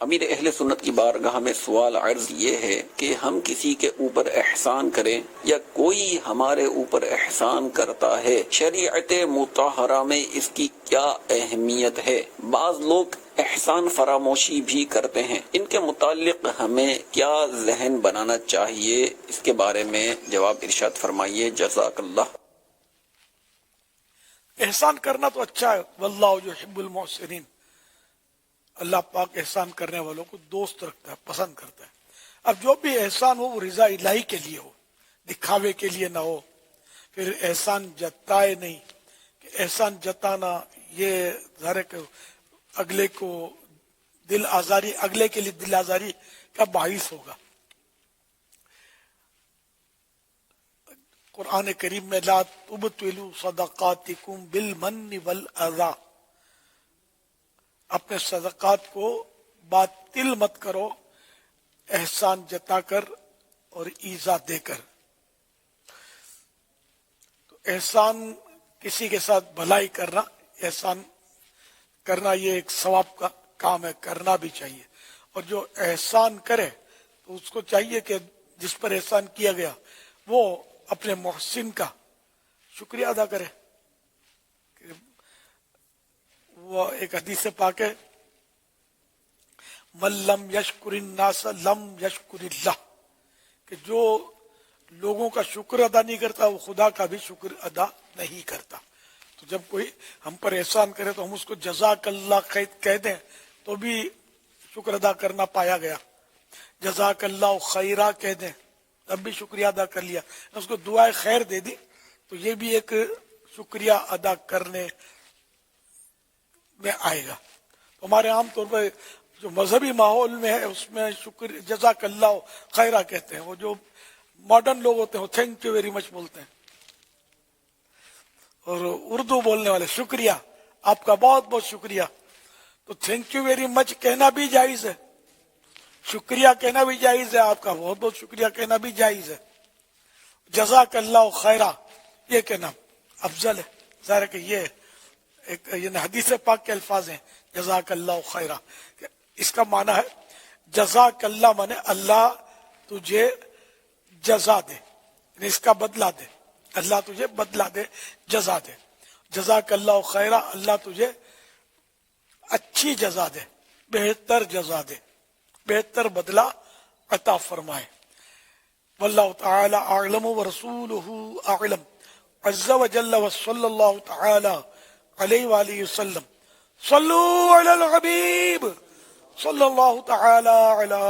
امیر اہل سنت کی بارگاہ میں سوال عرض یہ ہے کہ ہم کسی کے اوپر احسان کریں یا کوئی ہمارے اوپر احسان کرتا ہے، شریعت مطہرہ میں اس کی کیا اہمیت ہے؟ بعض لوگ احسان فراموشی بھی کرتے ہیں، ان کے متعلق ہمیں کیا ذہن بنانا چاہیے؟ اس کے بارے میں جواب ارشاد فرمائیے، جزاک اللہ۔ احسان کرنا تو اچھا ہے، واللہ یحب المحسنین، اللہ پاک احسان کرنے والوں کو دوست رکھتا ہے، پسند کرتا ہے۔ اب جو بھی احسان ہو وہ رضا الہی کے لیے ہو، دکھاوے کے لیے نہ ہو۔ پھر احسان جتائے نہیں کہ احسان جتانا یہ ظاہر ہے کہ اگلے کو دل آزاری، اگلے کے لیے دل آزاری کا باعث ہوگا۔ قرآن کریم میں لا تبطلوا صدقاتکم بالمن والاذی، اپنے صدقات کو باطل مت کرو احسان جتا کر اور ایذا دے کر۔ تو احسان کسی کے ساتھ بھلائی کرنا، احسان کرنا یہ ایک ثواب کا کام ہے، کرنا بھی چاہیے۔ اور جو احسان کرے تو اس کو چاہیے کہ جس پر احسان کیا گیا وہ اپنے محسن کا شکریہ ادا کرے۔ وہ ایک حدیث پاک ہے، من لم یشکر الناس لم یشکر اللہ، کہ جو لوگوں کا شکر ادا نہیں کرتا وہ خدا کا بھی شکر ادا نہیں کرتا۔ تو جب کوئی ہم پر احسان کرے تو ہم اس کو جزاک اللہ کہہ دیں تو بھی شکر ادا کرنا پایا گیا، جزاک اللہ خیرہ کہہ دیں تب بھی شکریہ ادا کر لیا، اس کو دعائے خیر دے دی تو یہ بھی ایک شکریہ ادا کرنے میں آئے گا۔ تو ہمارے عام طور پر جو مذہبی ماحول میں ہے اس میں شکر جزاک اللہ خیرہ کہتے ہیں، وہ جو ماڈرن لوگ ہوتے ہیں وہ تھینک یو ویری مچ بولتے ہیں، اور اردو بولنے والے شکریہ، آپ کا بہت بہت شکریہ۔ تو تھینک یو ویری مچ کہنا بھی جائز ہے، شکریہ کہنا بھی جائز ہے، آپ کا بہت بہت شکریہ کہنا بھی جائز ہے۔ جزاک اللہ خیرہ یہ کہنا افضل ہے، ظاہر ہے کہ یہ حدیث پاک کے الفاظ ہیں، جزاک اللہ خیرہ۔ اس کا معنی ہے جزاک اللہ، مانے اللہ تجھے جزا دے، یعنی اس کا بدلہ دے، اللہ تجھے بدلہ دے، جزا دے۔ جزاک اللہ خیرہ، اللہ تجھے اچھی جزا دے، بہتر جزا دے، بہتر بدلہ عطا فرمائے۔ واللہ تعالی اعلم ورسولہ اعلم، عز وجل وصلی اللہ تعالی علیہ وآلہ وسلم۔ صلو علی الحبیب صلی اللہ تعالی علی